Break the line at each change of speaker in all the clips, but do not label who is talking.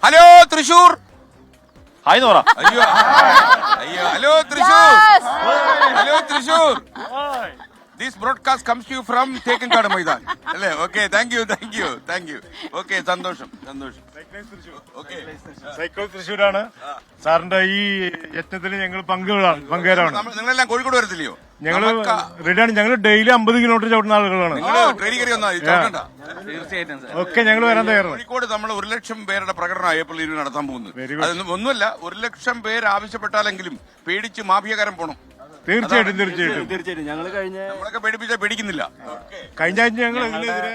Hello Thrissur.
Hi എന്ന് പറ.
അയ്യോ അയ്യോ hello Thrissur. Hello Thrissur. This broadcast comes to you from Thekkinkadu Maidan അല്ലേ? Okay, thank you. ഓക്കെ, സന്തോഷം.
സൈക്കിൾ തൃശ്ശൂരാണ്. സാറിന്റെ ഈ യജ്ഞത്തിൽ ഞങ്ങൾ പങ്കുകാരാണ്.
നിങ്ങളെല്ലാം കോഴിക്കോട് വരത്തില്ലയോ?
ഞങ്ങള് റെഡിയാണ്. ഞങ്ങൾ ഡെയിലി 50 കിലോമീറ്റർ ചവിട്ടുന്ന ആളുകളാണ്.
തീർച്ചയായിട്ടും
ഒക്കെ ഞങ്ങൾ വരാൻ തയ്യാറാണ്.
കോഴിക്കോട് നമ്മൾ 1 ലക്ഷം പേരുടെ പ്രകടനം ഏപ്രിൽ 20 നടത്താൻ പോകുന്നത്. അതൊന്നും ഒന്നുമല്ല, 1 ലക്ഷം പേര് ആവശ്യപ്പെട്ടാലെങ്കിലും പേടിച്ച് മാഫിയക്കാരൻ പോണം.
തീർച്ചയായിട്ടും
ഞങ്ങള്
നമ്മളൊക്കെ പേടിപ്പിച്ചാൽ പേടിക്കുന്നില്ല.
കഴിഞ്ഞ ആഴ്ച ഞങ്ങൾ ഇതിനെതിരെ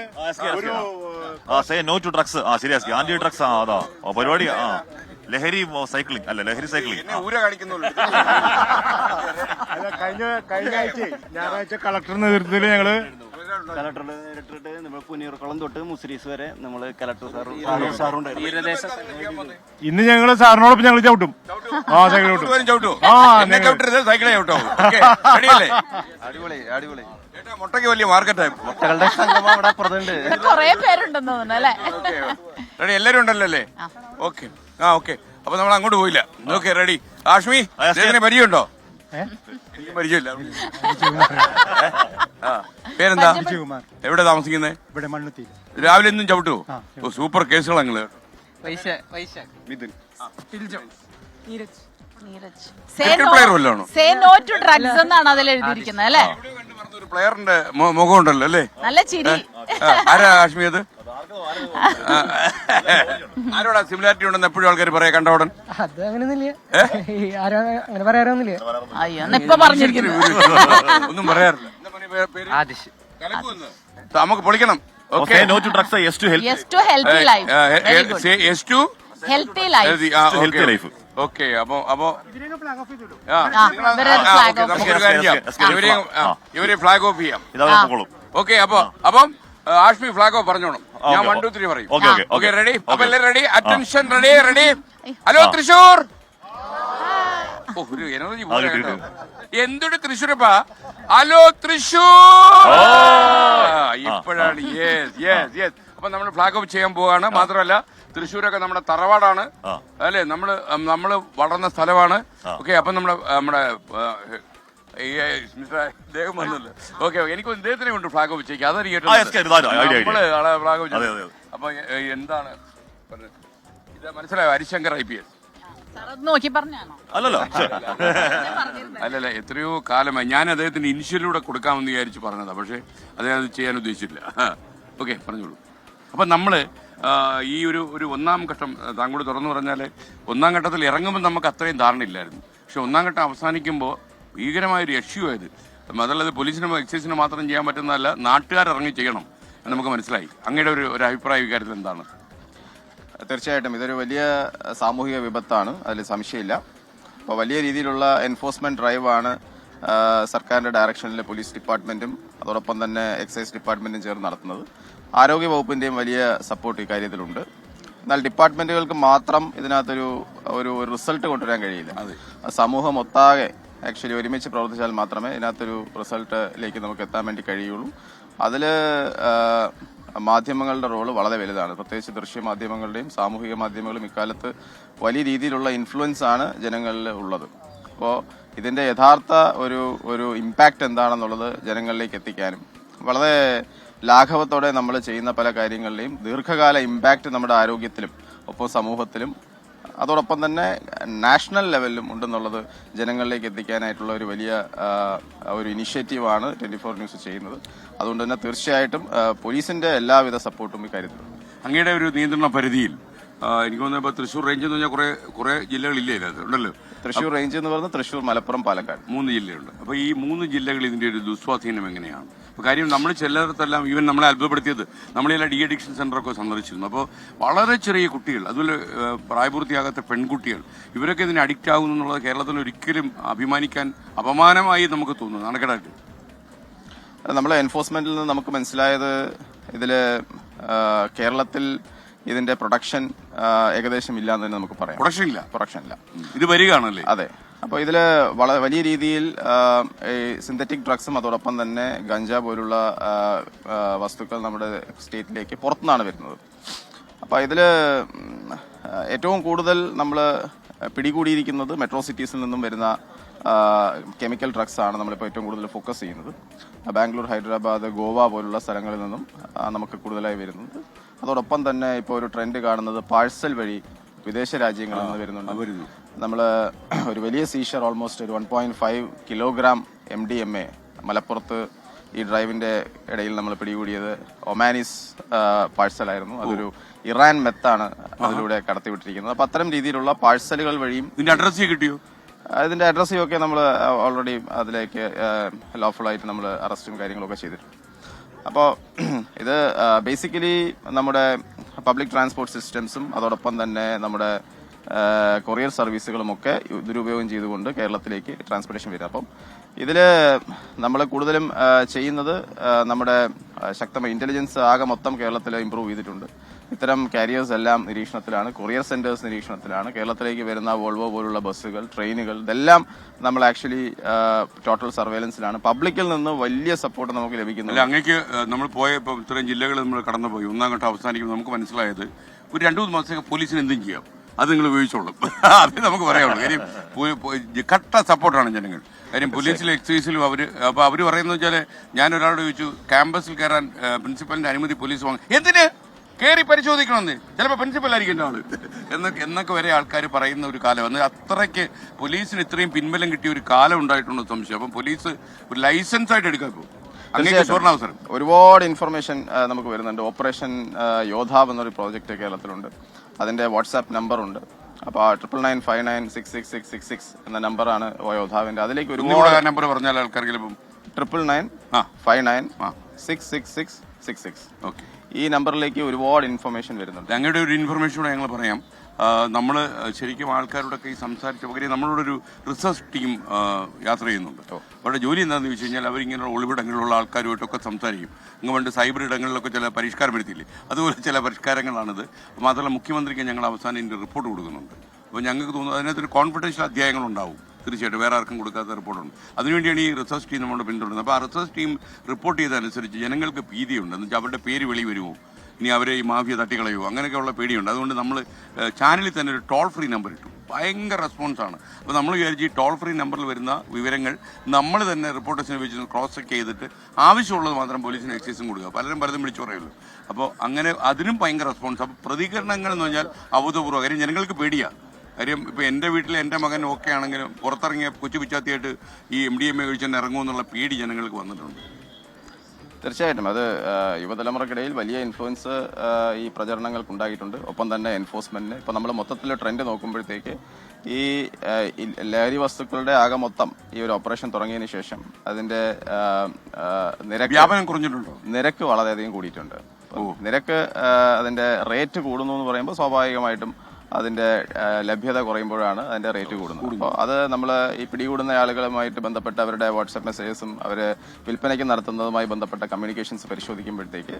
നോ ടു ഡ്രഗ്സ്. ശരിയാ, ആന്റി ഡ്രഗ്സ്. അതാ പരിപാടി. ലഹരി സൈക്ലിംഗ് അല്ല, ലഹരി സൈക്ലിംഗ്
ഊര കാണിക്കുന്നുള്ളൂ.
കഴിഞ്ഞ ആഴ്ച ഞായറാഴ്ച കളക്ടറുടെ നേതൃത്വത്തിൽ ഞങ്ങള്
കലക്ടറുടെ നേരിട്ടിട്ട് നമ്മൾ പുനീർക്കുളം തൊട്ട് മുസ്രീസ് വരെ നമ്മള് കലക്ടർ സാറും
ഇന്ന് ഞങ്ങള് സാറിനോടൊപ്പം ഞങ്ങൾ ചവിട്ടും. സൈക്കിൾ ചവിട്ടും.
സൈക്കിളെ ചവിട്ടോ.
അടിപൊളി
മുട്ടയ്ക്ക് വലിയ മാർക്കറ്റായി.
മുട്ടകളുടെ സംഗമം അവിടെ അപ്പുറത്തുണ്ട്.
കൊറേ പേരുണ്ടെന്ന് തോന്നുന്നു അല്ലേ?
റെഡി, എല്ലാരും ഉണ്ടല്ലോ അല്ലേ? ഓക്കെ. ഓക്കെ, അപ്പൊ നമ്മൾ അങ്ങോട്ട് പോയില്ല. Okay, ready. ആഷ്മി, പരിചയമുണ്ടോ? പരിചയമില്ല. പേരെന്താ? എവിടെ താമസിക്കുന്നത്?
ഇവിടെ മണ്ണുത്തി.
രാവിലെ ഒന്നും ചവിട്ടുവോ? ഓ, സൂപ്പർ കേസുകൾ നിങ്ങള്. പ്ലെയർ വല്ലോണോ?
സേ നോ ടു ഡ്രഗ്സ് എന്നാണ് അതിൽ എഴുതിയിരിക്കുന്നത് അല്ലേ?
ഒരു പ്ലെയറിന്റെ മുഖം ഉണ്ടല്ലോ അല്ലേ?
നല്ല ചിരി.
ആരാ ആഷ്മി അത്? ആരോടാ സിമിലാരിറ്റി ഉണ്ടെന്ന് എപ്പോഴും ആൾക്കാർ പറയാ കണ്ടോടൻ?
അത് അങ്ങനെയൊന്നുമില്ല, അങ്ങനെ പറയാറൊന്നുമില്ല.
അയ്യോ, ഇപ്പൊ പറഞ്ഞിരിക്കുന്നു.
ഒന്നും പറയാറില്ല. നമുക്ക് പൊളിക്കണം. Okay,
no to drugs. Yes to healthy
life.
Yes to
healthy life.
Okay, അപ്പൊ ഇവരെ ഫ്ലാഗ് ഓഫ് ചെയ്യാം. ഓക്കെ, അപ്പം ആഷ്മി ഫ്ലാഗ് ഓഫ് പറഞ്ഞോണം. ഞാൻ 1 2 3 പറയും. Okay, ready? അപ്പൊ എല്ലാരും ready? Attention, ready? Hello Thrissur. ഒരു എനർജി പോലെ എന്തൊരു തൃശ്ശൂരപ്പാ. ഹലോ തൃശൂർ. ഇപ്പോഴാണ്. യെസ്. അപ്പൊ നമ്മൾ ഫ്ലാഗ് ഓഫ് ചെയ്യാൻ പോവാണ്. മാത്രമല്ല തൃശ്ശൂരൊക്കെ നമ്മുടെ തറവാടാണ് അല്ലെ? നമ്മള് വളർന്ന സ്ഥലമാണ്. ഓക്കെ, അപ്പൊ നമ്മുടെ ഇദ്ദേഹം വന്നല്ലോ. ഓക്കെ, എനിക്ക് ഇദ്ദേഹത്തിനെ കൊണ്ട് ഫ്ലാഗ് ഓഫ് ചെയ്യിക്കാം. അതായിരിക്കും ഫ്ലാഗ് ഓഫ് ചെയ്യും. അപ്പൊ എന്താണ് ഇത് മനസ്സിലായോ? ഹരിശങ്കർ IPS
നോക്കി പറഞ്ഞാണോ?
അല്ലല്ല, എത്രയോ കാലമായി ഞാൻ അദ്ദേഹത്തിന് ഇനിഷ്യലൂടെ കൊടുക്കാമെന്ന് വിചാരിച്ച് പറഞ്ഞതാ. പക്ഷെ അദ്ദേഹം അത് ചെയ്യാൻ ഉദ്ദേശിച്ചില്ല. ഓക്കെ, പറഞ്ഞോളൂ. അപ്പൊ നമ്മള് ഈ ഒരു 1-ാം ഘട്ടം താങ്കളോട് തുറന്നു പറഞ്ഞാല് 1-ാം ഘട്ടത്തിൽ ഇറങ്ങുമ്പോൾ നമുക്ക് അത്രയും ധാരണയില്ലായിരുന്നു. പക്ഷെ 1-ാം ഘട്ടം അവസാനിക്കുമ്പോൾ ഭീകരമായൊരു ഇഷ്യൂ ആയത്. അതല്ലാതെ പോലീസിനും എക്സൈസിനും മാത്രം ചെയ്യാൻ പറ്റുന്നതല്ല, നാട്ടുകാർ ഇറങ്ങി ചെയ്യണം എന്ന് നമുക്ക് മനസ്സിലായി. അങ്ങയുടെ ഒരു അഭിപ്രായം ഇക്കാര്യത്തിൽ എന്താണ്?
തീർച്ചയായിട്ടും ഇതൊരു വലിയ സാമൂഹിക വിപത്താണ്, അതിൽ സംശയമില്ല. അപ്പോൾ വലിയ രീതിയിലുള്ള എൻഫോഴ്സ്മെന്റ് ഡ്രൈവാണ് സർക്കാരിന്റെ ഡയറക്ഷനിൽ പോലീസ് ഡിപ്പാർട്ട്മെന്റും അതോടൊപ്പം തന്നെ എക്സൈസ് ഡിപ്പാർട്ട്മെന്റും ചേർന്ന് നടത്തുന്നത്. ആരോഗ്യ വകുപ്പിന്റെയും വലിയ സപ്പോർട്ട് ഇക്കാര്യത്തിലുണ്ട്. എന്നാൽ ഡിപ്പാർട്ട്മെന്റുകൾക്ക് മാത്രം ഇതിനകത്തൊരു റിസൾട്ട് കൊണ്ടുവരാൻ കഴിയില്ല. സമൂഹം ഒട്ടാകെ ആക്ച്വലി ഒരുമിച്ച് പ്രവർത്തിച്ചാൽ മാത്രമേ ഇതിനകത്തൊരു റിസൾട്ടിലേക്ക് നമുക്ക് എത്താൻ വേണ്ടി കഴിയുള്ളൂ. അതിൽ മാധ്യമങ്ങളുടെ റോള് വളരെ വലുതാണ്. പ്രത്യേകിച്ച് ദൃശ്യമാധ്യമങ്ങളുടെയും സാമൂഹിക മാധ്യമങ്ങളും ഇക്കാലത്ത് വലിയ രീതിയിലുള്ള ഇൻഫ്ലുവൻസ് ആണ് ജനങ്ങളിൽ ഉള്ളത്. അപ്പോൾ ഇതിന്റെ യഥാർത്ഥ ഒരു ഇമ്പാക്റ്റ് എന്താണെന്നുള്ളത് ജനങ്ങളിലേക്ക് എത്തിക്കാനും വളരെ ലാഘവത്തോടെ നമ്മൾ ചെയ്യുന്ന പല കാര്യങ്ങളുടെയും ദീർഘകാല ഇമ്പാക്റ്റ് നമ്മുടെ ആരോഗ്യത്തിലും ഒപ്പം സമൂഹത്തിലും അതോടൊപ്പം തന്നെ നാഷണൽ ലെവലിലും ഉണ്ടെന്നുള്ളത് ജനങ്ങളിലേക്ക് എത്തിക്കാനായിട്ടുള്ള ഒരു വലിയ ഒരു ഇനിഷ്യേറ്റീവാണ് 24 ന്യൂസ് ചെയ്യുന്നത്. അതുകൊണ്ട് തന്നെ തീർച്ചയായിട്ടും പോലീസിന്റെ എല്ലാവിധ സപ്പോർട്ടും ഇക്കാര്യത്തിലുണ്ട്.
അങ്ങയുടെ ഒരു നിയന്ത്രണ പരിധിയിൽ എനിക്ക് തോന്നുന്നു തൃശ്ശൂർ റേഞ്ച് എന്ന് പറഞ്ഞാൽ കുറെ ജില്ലകളില്ലേ ഉണ്ടല്ലോ?
തൃശ്ശൂർ റേഞ്ച് എന്ന് പറയുന്നത് തൃശ്ശൂർ, മലപ്പുറം, പാലക്കാട് 3
ജില്ലയുണ്ട്. അപ്പൊ ഈ 3 ജില്ലകൾ ഇതിന്റെ ഒരു ദുസ്വാധീനം എങ്ങനെയാണ്? കാര്യം നമ്മൾ ചിലയിടത്തെല്ലാം ഈവൻ നമ്മളെ അത്ഭുതപ്പെടുത്തിയത് നമ്മളെല്ലാം ഡി അഡിക്ഷൻ സെന്ററൊക്കെ സന്ദർശിച്ചിരുന്നു. അപ്പോൾ വളരെ ചെറിയ കുട്ടികൾ, അതുപോലെ പ്രായപൂർത്തിയാകാത്ത പെൺകുട്ടികൾ, ഇവരൊക്കെ ഇതിന് അഡിക്റ്റ് ആകുന്നു എന്നുള്ളത് കേരളത്തിൽ ഒരിക്കലും അഭിമാനിക്കാൻ അപമാനമായി നമുക്ക് തോന്നുന്നു. നാണക്കേടായിട്ട്
നമ്മളെ എൻഫോഴ്സ്മെന്റിൽ നിന്ന് നമുക്ക് മനസ്സിലായത് ഇതില് കേരളത്തിൽ ഇതിന്റെ പ്രൊഡക്ഷൻ ഏകദേശം ഇല്ല എന്ന് തന്നെ നമുക്ക് പറയാം. പ്രൊഡക്ഷൻ ഇല്ല.
ഇത് വരികയാണല്ലേ?
അതെ. അപ്പോൾ ഇതില് വളരെ വലിയ രീതിയിൽ സിന്തറ്റിക് ഡ്രഗ്സും അതോടൊപ്പം തന്നെ ഗഞ്ച പോലുള്ള വസ്തുക്കൾ നമ്മുടെ സ്റ്റേറ്റിലേക്ക് പുറത്തുനിന്നാണ് വരുന്നത്. അപ്പൊ ഇതില് ഏറ്റവും കൂടുതൽ നമ്മൾ പിടികൂടിയിരിക്കുന്നത് മെട്രോ സിറ്റീസിൽ നിന്നും വരുന്ന കെമിക്കൽ ഡ്രഗ്സ് ആണ് നമ്മളിപ്പോൾ ഏറ്റവും കൂടുതൽ ഫോക്കസ് ചെയ്യുന്നത്. ബാംഗ്ലൂർ, ഹൈദരാബാദ്, ഗോവ പോലുള്ള സ്ഥലങ്ങളിൽ നിന്നും നമുക്ക് കൂടുതലായി വരുന്നത്. അതോടൊപ്പം തന്നെ ഇപ്പോൾ ഒരു ട്രെൻഡ് കാണുന്നത് പാഴ്സൽ വഴി വിദേശ രാജ്യങ്ങളിൽ നിന്ന് വരുന്നുണ്ട്. നമ്മൾ ഒരു വലിയ സീഷർ ഓൾമോസ്റ്റ് ഒരു 1.5 കിലോഗ്രാം MDMA മലപ്പുറത്ത് ഈ ഡ്രൈവിന്റെ ഇടയിൽ നമ്മൾ പിടികൂടിയത് ഒമാനിസ് പാഴ്സലായിരുന്നു. അതൊരു ഇറാൻ മെത്താണ് അതിലൂടെ കടത്തിവിട്ടിരിക്കുന്നത്. അപ്പൊ അത്തരം രീതിയിലുള്ള പാഴ്സലുകൾ വഴിയും.
ഇതിന്റെ അഡ്രസ് കിട്ടിയോ?
ഇതിന്റെ അഡ്രസ്സും ഒക്കെ നമ്മൾ ഓൾറെഡി അതിലേക്ക് ലോഫുൾ ആയിട്ട് നമ്മൾ അറസ്റ്റും കാര്യങ്ങളൊക്കെ ചെയ്തിട്ടുണ്ട്. അപ്പോൾ ഇത് ബേസിക്കലി നമ്മുടെ പബ്ലിക് ട്രാൻസ്പോർട്ട് സിസ്റ്റംസും അതോടൊപ്പം തന്നെ നമ്മുടെ കൊറിയർ സർവീസുകളും ഒക്കെ ദുരുപയോഗം ചെയ്തുകൊണ്ട് കേരളത്തിലേക്ക് ട്രാൻസ്പോർട്ടേഷൻ വരിക. അപ്പം ഇതിൽ നമ്മൾ കൂടുതലും ചെയ്യുന്നത് നമ്മുടെ ശക്തമായ ഇന്റലിജൻസ് ആകെ മൊത്തം കേരളത്തിൽ ഇംപ്രൂവ് ചെയ്തിട്ടുണ്ട്. ഇത്തരം കാരിയേഴ്സ് എല്ലാം നിരീക്ഷണത്തിലാണ്, കൊറിയർ സെന്റേഴ്സ് നിരീക്ഷണത്തിലാണ്. കേരളത്തിലേക്ക് വരുന്ന വോൾവോ പോലുള്ള ബസ്സുകൾ, ട്രെയിനുകൾ, ഇതെല്ലാം നമ്മൾ ആക്ച്വലി ടോട്ടൽ സർവേലൻസിലാണ്. പബ്ലിക്കിൽ നിന്ന് വലിയ സപ്പോർട്ട് നമുക്ക് ലഭിക്കുന്നു.
അങ്ങേക്ക് നമ്മൾ പോയപ്പോൾ ഇത്രയും ജില്ലകൾ നമ്മൾ കടന്നുപോയി. ഒന്നാം ഘട്ടം അവസാനിക്കുമ്പോൾ നമുക്ക് മനസ്സിലായത് ഒരു 2-3 മാസത്തേക്ക് പോലീസിന് എന്തും ചെയ്യാം, അത് നിങ്ങൾ ഉപയോഗിച്ചോളും. അത് നമുക്ക് പറയാനുള്ളൂ. കാര്യം കട്ട സപ്പോർട്ടാണ് ജനങ്ങൾ. കാര്യം പോലീസിലും എക്സൈസിലും അവർ പറയുന്നത് വെച്ചാൽ, ഞാൻ ഒരാളോട് ചോദിച്ചു ക്യാമ്പസിൽ കയറാൻ പ്രിൻസിപ്പലിന്റെ അനുമതി പോലീസ് വാങ്ങും. എന്തിന് കയറി പരിശോധിക്കണമെന്ന്, ചിലപ്പോൾ പ്രിൻസിപ്പലായിരിക്കും ആള് എന്നൊക്കെ വരെ ആൾക്കാർ പറയുന്ന ഒരു കാലം. അന്ന് അത്രയ്ക്ക് പോലീസിന് ഇത്രയും പിൻബലം കിട്ടിയ ഒരു കാലം ഉണ്ടായിട്ടുണ്ടോ സംശയം. അപ്പം പോലീസ് ഒരു ലൈസൻസ് ആയിട്ട് എടുക്കാൻ പോകും. സുവർണാവസരം.
ഒരുപാട് ഇൻഫർമേഷൻ നമുക്ക് വരുന്നുണ്ട്. ഓപ്പറേഷൻ യോദ്ധാവ് എന്നൊരു പ്രോജക്റ്റ് കേരളത്തിലുണ്ട്. അതിന്റെ വാട്സാപ്പ് നമ്പറുണ്ട്. അപ്പൊ 9959966666 എന്ന നമ്പറാണ് യോദ്ധാവിന്റെ. അതിലേക്ക് ഒരുപാട്
നമ്പർ പറഞ്ഞാൽ ആൾക്കാർക്ക്
9959966666. ഓക്കെ, ഈ നമ്പറിലേക്ക് ഒരുപാട് ഇൻഫർമേഷൻ വരുന്നുണ്ട്.
ഞങ്ങളുടെ ഒരു ഇൻഫർമേഷൻ കൂടെ ഞങ്ങൾ പറയാം. നമ്മൾ ശരിക്കും ആൾക്കാരോടൊക്കെ ഈ സംസാരിച്ച പകരം നമ്മളോട് ഒരു റിസർച്ച് ടീം യാത്ര ചെയ്യുന്നുണ്ട്. അവരുടെ ജോലി എന്താണെന്ന് വെച്ച് കഴിഞ്ഞാൽ അവരിങ്ങനെ ഒളിവിടങ്ങളിലുള്ള ആൾക്കാരുമായിട്ടൊക്കെ സംസാരിക്കും. അങ്ങ് പണ്ട് സൈബർ ഇടങ്ങളിലൊക്കെ ചില പരിഷ്കാരം വരുത്തിയില്ലേ, അതുപോലെ ചില പരിഷ്കാരങ്ങളാണിത്. മാത്രമല്ല മുഖ്യമന്ത്രിക്ക് ഞങ്ങൾ അവസാനം ഇതിൻ്റെ റിപ്പോർട്ട് കൊടുക്കുന്നുണ്ട്. അപ്പോൾ ഞങ്ങൾക്ക് തോന്നുന്നു അതിനകത്തൊരു കോൺഫിഡൻഷ്യൽ അധ്യായങ്ങളുണ്ടാവും. തീർച്ചയായിട്ടും വേറെ ആർക്കും കൊടുക്കാത്ത റിപ്പോർട്ടുണ്ട്. അതിനുവേണ്ടിയാണ് ഈ റിസർച്ച് ടീം നമ്മളോട് പിന്തുടരുന്നത്. അപ്പോൾ ആ റിസർച്ച് ടീം റിപ്പോർട്ട് ചെയ്തതനുസരിച്ച് ജനങ്ങൾക്ക് ഭീതിയുണ്ട്. എന്ന് വെച്ചാൽ അവരുടെ പേര് വെളി വരുമോ, ഇനി അവരെ ഈ മാഫിയ തട്ടിക്കളയുമോ, അങ്ങനെയൊക്കെയുള്ള പേടിയുണ്ട്. അതുകൊണ്ട് നമ്മൾ ചാനലിൽ തന്നെ ഒരു ടോൾ ഫ്രീ നമ്പർ ഇട്ടു. ഭയങ്കര റെസ്പോൺസാണ്. അപ്പോൾ നമ്മൾ വിചാരിച്ച് ഈ ടോൾ ഫ്രീ നമ്പറിൽ വരുന്ന വിവരങ്ങൾ നമ്മൾ തന്നെ റിപ്പോർട്ടേഴ്സിനെ വെച്ച് ക്രോസ് ചെക്ക് ചെയ്തിട്ട് ആവശ്യമുള്ളത് മാത്രം പോലീസിന് എക്സൈസും കൊടുക്കുക. പലതും വിളിച്ചു പറയുള്ളൂ. അപ്പോൾ അങ്ങനെ അതിനും ഭയങ്കര റെസ്പോൺസ്. അപ്പോൾ പ്രതികരണങ്ങൾ എന്ന് പറഞ്ഞാൽ അഭൂതപൂർവ്വം. കാര്യം ജനങ്ങൾക്ക് പേടിയാണ്. കാര്യം ഇപ്പോൾ എൻ്റെ വീട്ടിൽ എൻ്റെ മകൻ ഓക്കെ ആണെങ്കിലും പുറത്തിറങ്ങിയ കൊച്ചു പിച്ചാത്തിയായിട്ട് ഈ MDMA കഴിച്ചാൽ ഇറങ്ങുമെന്നുള്ള പേടി ജനങ്ങൾക്ക് വന്നിട്ടുണ്ട്.
തീർച്ചയായിട്ടും അത് യുവതലമുറക്കിടയിൽ വലിയ ഇൻഫ്ലുവൻസ് ഈ പ്രചരണങ്ങൾക്കുണ്ടായിട്ടുണ്ട്. ഒപ്പം തന്നെ എൻഫോഴ്സ്മെന്റിന് ഇപ്പോൾ നമ്മൾ മൊത്തത്തിൽ ട്രെൻഡ് നോക്കുമ്പോഴത്തേക്ക് ഈ ലഹരി വസ്തുക്കളുടെ ആകെ മൊത്തം ഈ ഒരു ഓപ്പറേഷൻ തുടങ്ങിയതിന് ശേഷം അതിന്റെ
വ്യാപനം കുറഞ്ഞിട്ടുണ്ടോ?
നിരക്ക് വളരെയധികം കൂടിയിട്ടുണ്ട്. നിരക്ക് അതിന്റെ റേറ്റ് കൂടുന്നു എന്ന് പറയുമ്പോൾ സ്വാഭാവികമായിട്ടും അതിന്റെ ലഭ്യത കുറയുമ്പോഴാണ് അതിന്റെ റേറ്റ് കൂടുന്നത്. അപ്പോൾ അത് നമ്മൾ ഈ പിടികൂടുന്ന ആളുകളുമായിട്ട് ബന്ധപ്പെട്ട അവരുടെ വാട്സാപ്പ് മെസ്സേജസും അവര് വിൽപ്പനയ്ക്ക് നടത്തുന്നതുമായി ബന്ധപ്പെട്ട കമ്മ്യൂണിക്കേഷൻസ് പരിശോധിക്കുമ്പോഴത്തേക്ക്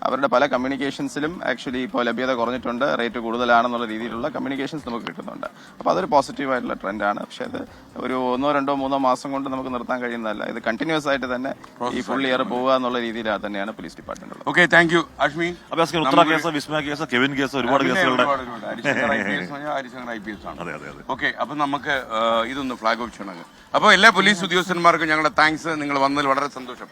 അവരുടെ പല കമ്മ്യൂണിക്കേഷൻസിലും ആക്ച്വലി ഇപ്പോൾ ലഭ്യത കുറഞ്ഞിട്ടുണ്ട്, റേറ്റ് കൂടുതലാണെന്നുള്ള രീതിയിലുള്ള കമ്മ്യൂണിക്കേഷൻസ് നമുക്ക് കിട്ടുന്നുണ്ട്. അപ്പോൾ അതൊരു പോസിറ്റീവായിട്ടുള്ള ട്രെൻഡാണ്. പക്ഷേ അത് ഒരു 1, 2, 3 മാസം കൊണ്ട് നമുക്ക് നിർത്താൻ കഴിയുന്നതല്ല. ഇത് കണ്ടിന്യൂസ് ആയിട്ട് തന്നെ ഈ ഫുൾ ഇയർ പോവുക എന്നുള്ള രീതിയിൽ തന്നെയാണ് police department.
Okay, thank you Ashmi.
Uthra case, Vismaya case, Kevin case, ഒരുപാട് കേസുകളുടെ
ഓക്കെ. അപ്പൊ നമുക്ക് ഇതൊന്ന് ഫ്ലാഗ് ഓഫ് ചെയ്യണം. അപ്പോൾ എല്ലാ പോലീസ് ഉദ്യോഗസ്ഥന്മാർക്കും ഞങ്ങളുടെ താങ്ക്സ്. നിങ്ങൾ വന്നതിൽ വളരെ സന്തോഷം.